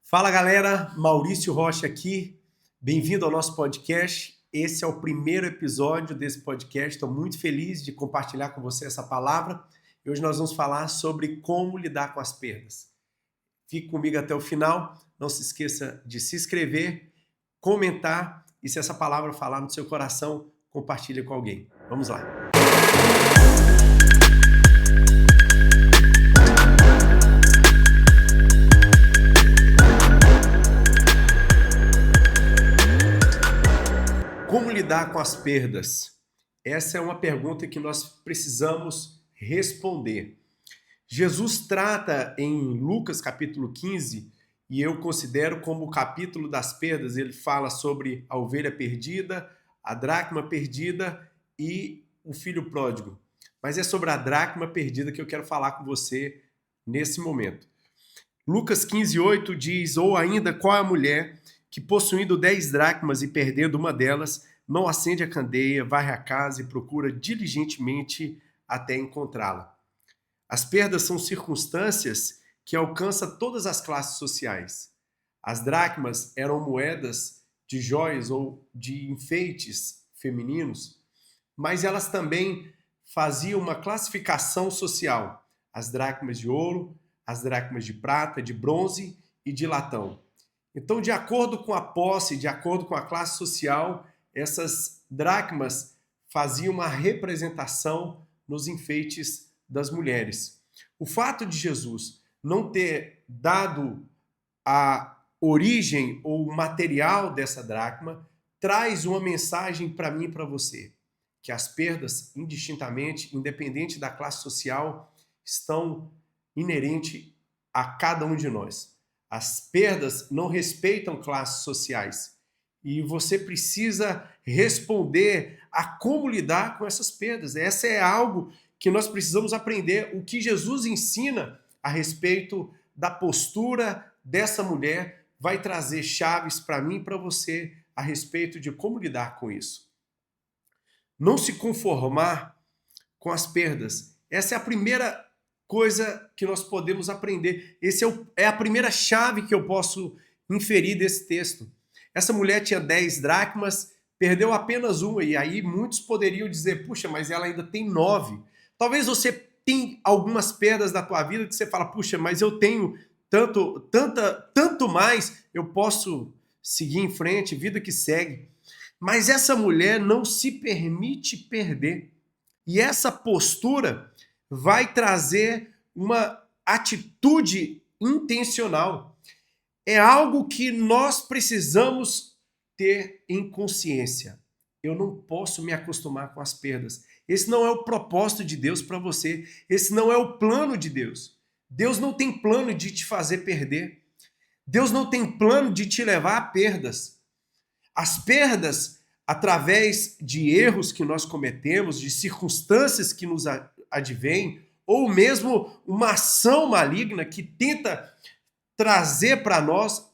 Fala galera, Maurício Rocha aqui, bem-vindo ao nosso podcast. Esse é o primeiro episódio desse podcast, estou muito feliz de compartilhar com você essa palavra. E hoje nós vamos falar sobre como lidar com as perdas. Fique comigo até o final, não se esqueça de se inscrever, comentar e se essa palavra falar no seu coração, compartilhe com alguém. Vamos lá! Como lidar com as perdas? Essa é uma pergunta que nós precisamos responder. Jesus trata em Lucas capítulo 15, e eu considero como o capítulo das perdas. Ele fala sobre a ovelha perdida, a dracma perdida e o filho pródigo. Mas é sobre a dracma perdida que eu quero falar com você nesse momento. Lucas 15:8 diz: ou ainda, qual é a mulher que, possuindo 10 dracmas e perdendo uma delas, não acende a candeia, varre a casa e procura diligentemente até encontrá-la? As perdas são circunstâncias que alcançam todas as classes sociais. As dracmas eram moedas de joias ou de enfeites femininos, mas elas também faziam uma classificação social. As dracmas de ouro, as dracmas de prata, de bronze e de latão. Então, de acordo com a posse, de acordo com a classe social, essas dracmas faziam uma representação nos enfeites das mulheres. O fato de Jesus não ter dado a origem ou o material dessa dracma traz uma mensagem para mim e para você, que as perdas, indistintamente, independente da classe social, estão inerentes a cada um de nós. As perdas não respeitam classes sociais e você precisa responder a como lidar com essas perdas. Essa é algo que nós precisamos aprender, o que Jesus ensina a respeito da postura dessa mulher vai trazer chaves para mim e para você a respeito de como lidar com isso. Não se conformar com as perdas. Essa é a primeira coisa que nós podemos aprender. Essa é a primeira chave que eu posso inferir desse texto. Essa mulher tinha 10 dracmas, perdeu apenas uma, e aí muitos poderiam dizer, puxa, mas ela ainda tem 9. Talvez você tenha algumas perdas da tua vida que você fala, puxa, mas eu tenho tanto mais, eu posso seguir em frente, vida que segue. Mas essa mulher não se permite perder. E essa postura vai trazer uma atitude intencional. É algo que nós precisamos ter em consciência. Eu não posso me acostumar com as perdas. Esse não é o propósito de Deus para você. Esse não é o plano de Deus. Deus não tem plano de te fazer perder. Deus não tem plano de te levar a perdas. As perdas, através de erros que nós cometemos, de circunstâncias que nos advém, ou mesmo uma ação maligna que tenta trazer para nós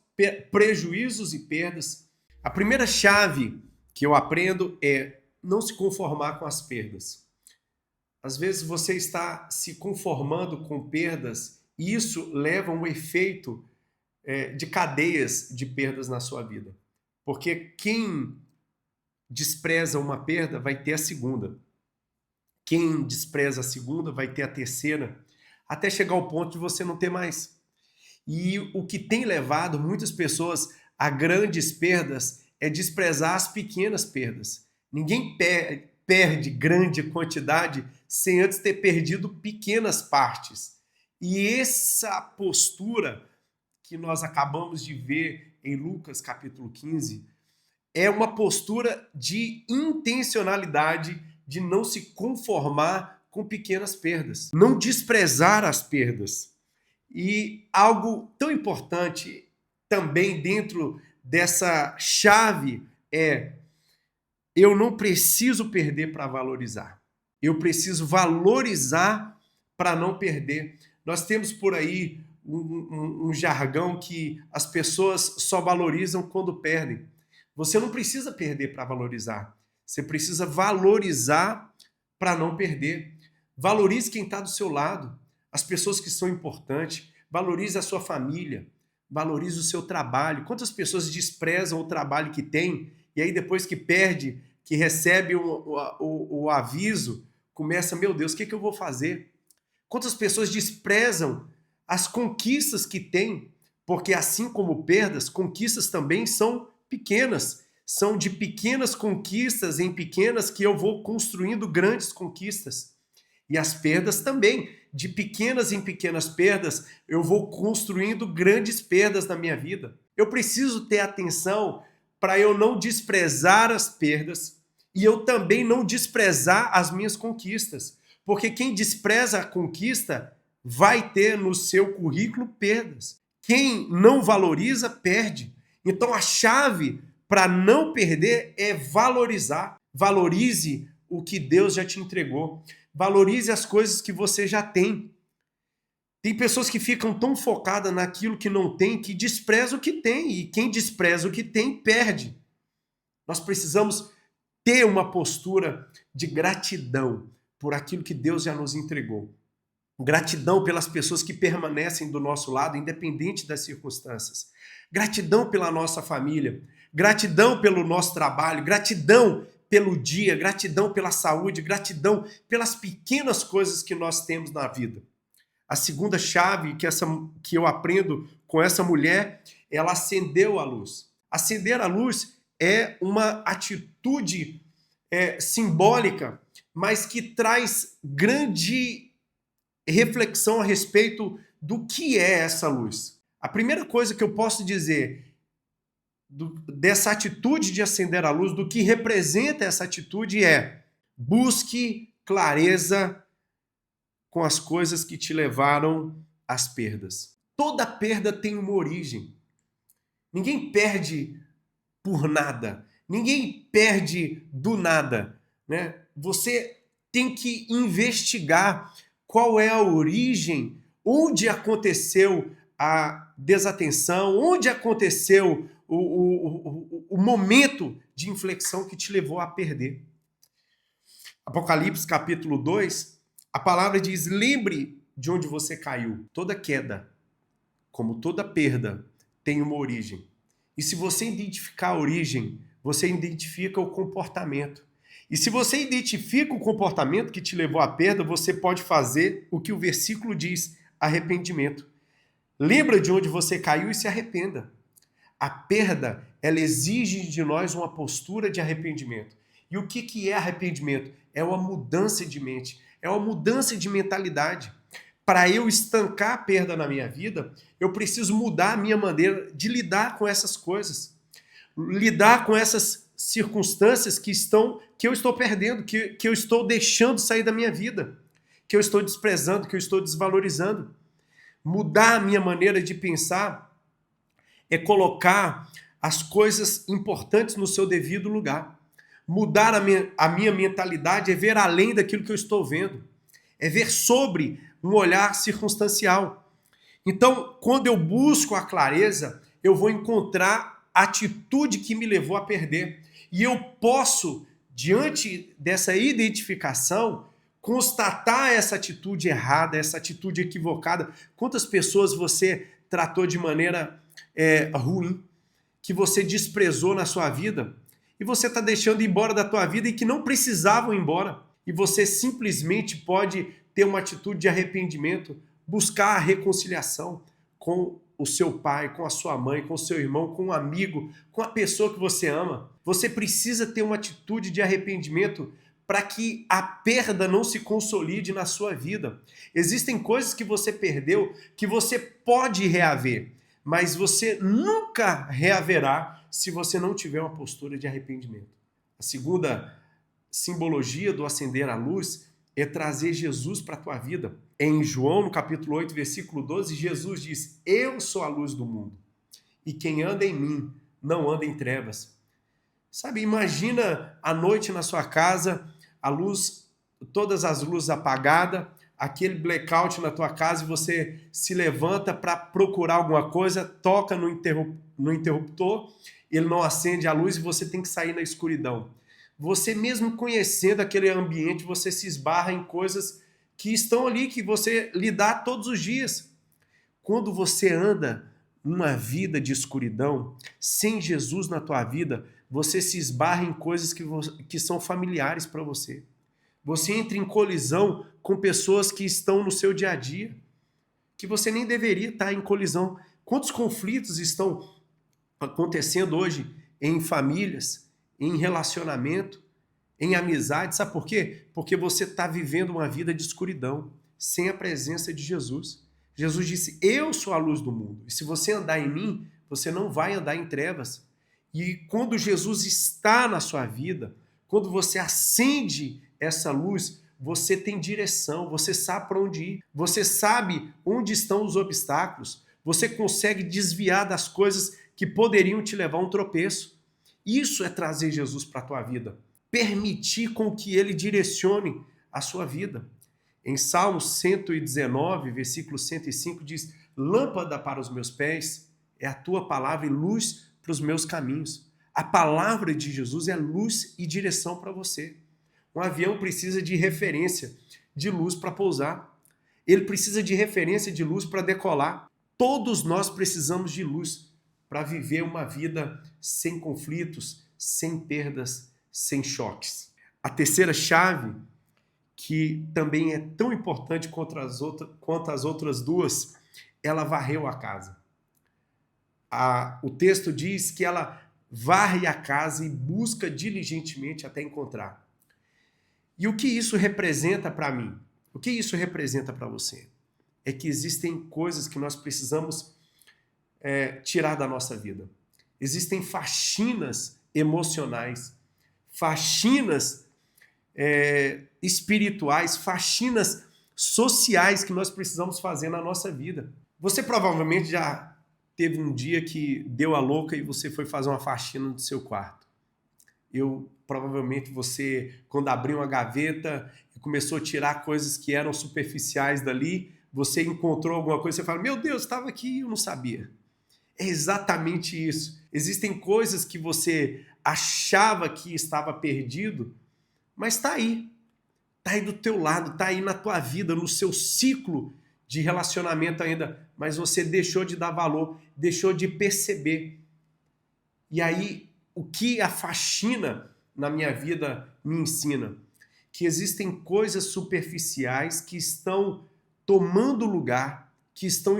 prejuízos e perdas. A primeira chave que eu aprendo é não se conformar com as perdas. Às vezes você está se conformando com perdas e isso leva a um efeito de cadeias de perdas na sua vida. Porque quem despreza uma perda vai ter a segunda. Quem despreza a segunda vai ter a terceira, até chegar ao ponto de você não ter mais. E o que tem levado muitas pessoas a grandes perdas é desprezar as pequenas perdas. Ninguém perde grande quantidade sem antes ter perdido pequenas partes. E essa postura que nós acabamos de ver em Lucas capítulo 15 é uma postura de intencionalidade, de não se conformar com pequenas perdas, não desprezar as perdas. E algo tão importante também dentro dessa chave é: eu não preciso perder para valorizar. Eu preciso valorizar para não perder. Nós temos por aí um jargão que as pessoas só valorizam quando perdem. Você não precisa perder para valorizar. Você precisa valorizar para não perder. Valorize quem está do seu lado, as pessoas que são importantes. Valorize a sua família. Valorize o seu trabalho. Quantas pessoas desprezam o trabalho que tem e aí depois que perde, que recebe o aviso, começa, meu Deus, o que eu vou fazer? Quantas pessoas desprezam as conquistas que têm, porque assim como perdas, conquistas também são pequenas. São de pequenas conquistas em pequenas que eu vou construindo grandes conquistas. E as perdas também, de pequenas em pequenas perdas, eu vou construindo grandes perdas na minha vida. Eu preciso ter atenção para eu não desprezar as perdas e eu também não desprezar as minhas conquistas. Porque quem despreza a conquista vai ter no seu currículo perdas. Quem não valoriza, perde. Então a chave para não perder é valorizar. Valorize o que Deus já te entregou. Valorize as coisas que você já tem. Tem pessoas que ficam tão focadas naquilo que não tem que desprezam o que tem. E quem despreza o que tem, perde. Nós precisamos ter uma postura de gratidão por aquilo que Deus já nos entregou. Gratidão pelas pessoas que permanecem do nosso lado, independente das circunstâncias. Gratidão pela nossa família. Gratidão pelo nosso trabalho. Gratidão pelo dia. Gratidão pela saúde. Gratidão pelas pequenas coisas que nós temos na vida. A segunda chave que eu aprendo com essa mulher, ela acendeu a luz. Acender a luz é uma atitude simbólica, mas que traz grande reflexão a respeito do que é essa luz. A primeira coisa que eu posso dizer dessa atitude de acender a luz, do que representa essa atitude é: busque clareza com as coisas que te levaram às perdas. Toda perda tem uma origem. Ninguém perde por nada. Ninguém perde do nada, né? Você tem que investigar qual é a origem, onde aconteceu a desatenção, onde aconteceu o momento de inflexão que te levou a perder. Apocalipse capítulo 2, a palavra diz: lembre de onde você caiu. Toda queda, como toda perda, tem uma origem. E se você identificar a origem, você identifica o comportamento. E se você identifica o comportamento que te levou à perda, você pode fazer o que o versículo diz: arrependimento. Lembra de onde você caiu e se arrependa. A perda, ela exige de nós uma postura de arrependimento. E o que é arrependimento? É uma mudança de mente, é uma mudança de mentalidade. Para eu estancar a perda na minha vida, eu preciso mudar a minha maneira de lidar com essas coisas. Lidar com essas circunstâncias que eu estou perdendo, que eu estou deixando sair da minha vida, que eu estou desprezando, que eu estou desvalorizando. Mudar a minha maneira de pensar é colocar as coisas importantes no seu devido lugar. Mudar a minha mentalidade é ver além daquilo que eu estou vendo. É ver sobre um olhar circunstancial. Então, quando eu busco a clareza, eu vou encontrar a atitude que me levou a perder. E eu posso, diante dessa identificação, constatar essa atitude errada, essa atitude equivocada. Quantas pessoas você tratou de maneira ruim, que você desprezou na sua vida, e você está deixando ir embora da tua vida e que não precisavam ir embora. E você simplesmente pode ter uma atitude de arrependimento, buscar a reconciliação com o seu pai, com a sua mãe, com o seu irmão, com um amigo, com a pessoa que você ama. Você precisa ter uma atitude de arrependimento para que a perda não se consolide na sua vida. Existem coisas que você perdeu que você pode reaver, mas você nunca reaverá se você não tiver uma postura de arrependimento. A segunda simbologia do acender a luz é trazer Jesus para a tua vida. Em João, no capítulo 8, versículo 12, Jesus diz: eu sou a luz do mundo, e quem anda em mim não anda em trevas. Sabe, imagina a noite na sua casa, a luz, todas as luzes apagadas, aquele blackout na tua casa, e você se levanta para procurar alguma coisa, toca no interruptor, ele não acende a luz e você tem que sair na escuridão. Você mesmo conhecendo aquele ambiente, você se esbarra em coisas que estão ali, que você lidar todos os dias. Quando você anda uma vida de escuridão, sem Jesus na tua vida, você se esbarra em coisas que são familiares para você. Você entra em colisão com pessoas que estão no seu dia a dia, que você nem deveria estar em colisão. Quantos conflitos estão acontecendo hoje em famílias, em relacionamento, em amizade? Sabe por quê? Porque você está vivendo uma vida de escuridão, sem a presença de Jesus. Jesus disse, eu sou a luz do mundo. E se você andar em mim, você não vai andar em trevas. E quando Jesus está na sua vida, quando você acende essa luz, você tem direção, você sabe para onde ir, você sabe onde estão os obstáculos, você consegue desviar das coisas que poderiam te levar a um tropeço. Isso é trazer Jesus para a tua vida, permitir com que ele direcione a sua vida. Em Salmo 119, versículo 105, diz, lâmpada para os meus pés é a tua palavra e luz para os meus caminhos. A palavra de Jesus é luz e direção para você. Um avião precisa de referência de luz para pousar. Ele precisa de referência de luz para decolar. Todos nós precisamos de luz para viver uma vida sem conflitos, sem perdas, sem choques. A terceira chave, que também é tão importante quanto as outras duas, ela varreu a casa. O texto diz que ela varre a casa e busca diligentemente até encontrar. E o que isso representa para mim? O que isso representa para você? É que existem coisas que nós precisamos tirar da nossa vida. Existem faxinas emocionais, faxinas espirituais, faxinas sociais que nós precisamos fazer na nossa vida. Você provavelmente já teve um dia que deu a louca e você foi fazer uma faxina no seu quarto. Provavelmente você, quando abriu uma gaveta e começou a tirar coisas que eram superficiais dali, você encontrou alguma coisa e você fala, meu Deus, estava aqui e eu não sabia. É exatamente isso. Existem coisas que você achava que estava perdido, mas está aí do teu lado, está aí na tua vida, no seu ciclo de relacionamento ainda, mas você deixou de dar valor, deixou de perceber. E aí, o que a faxina na minha vida me ensina? Que existem coisas superficiais que estão tomando lugar, que estão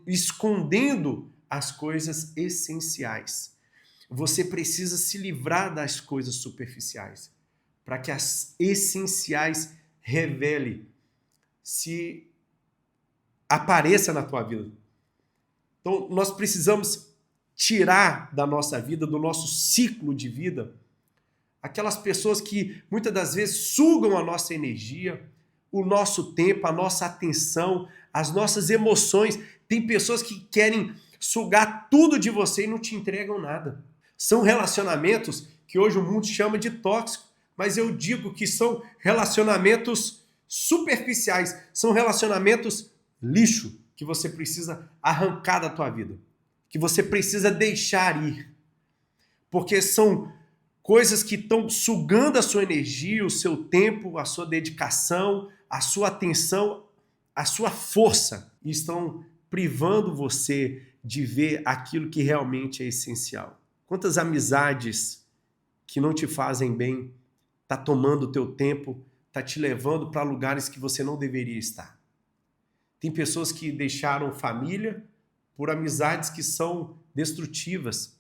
escondendo as coisas essenciais. Você precisa se livrar das coisas superficiais, para que as essenciais se apareça na tua vida. Então, nós precisamos tirar da nossa vida, do nosso ciclo de vida, aquelas pessoas que muitas das vezes sugam a nossa energia, o nosso tempo, a nossa atenção, as nossas emoções. Tem pessoas que querem sugar tudo de você e não te entregam nada. São relacionamentos que hoje o mundo chama de tóxicos, mas eu digo que são relacionamentos superficiais, são relacionamentos lixo que você precisa arrancar da tua vida, que você precisa deixar ir, porque são coisas que estão sugando a sua energia, o seu tempo, a sua dedicação, a sua atenção, a sua força, e estão privando você de ver aquilo que realmente é essencial. Quantas amizades que não te fazem bem tá tomando o teu tempo, tá te levando para lugares que você não deveria estar. Tem pessoas que deixaram família por amizades que são destrutivas.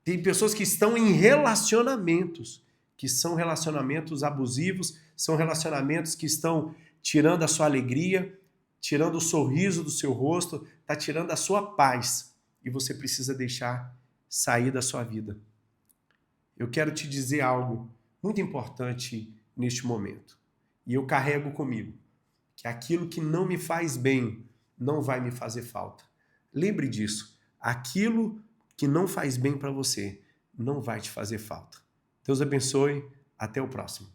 Tem pessoas que estão em relacionamentos, que são relacionamentos abusivos, são relacionamentos que estão tirando a sua alegria, tirando o sorriso do seu rosto, tá tirando a sua paz. E você precisa deixar sair da sua vida. Eu quero te dizer algo muito importante neste momento. E eu carrego comigo que aquilo que não me faz bem não vai me fazer falta. Lembre disso. Aquilo que não faz bem para você não vai te fazer falta. Deus abençoe. Até o próximo.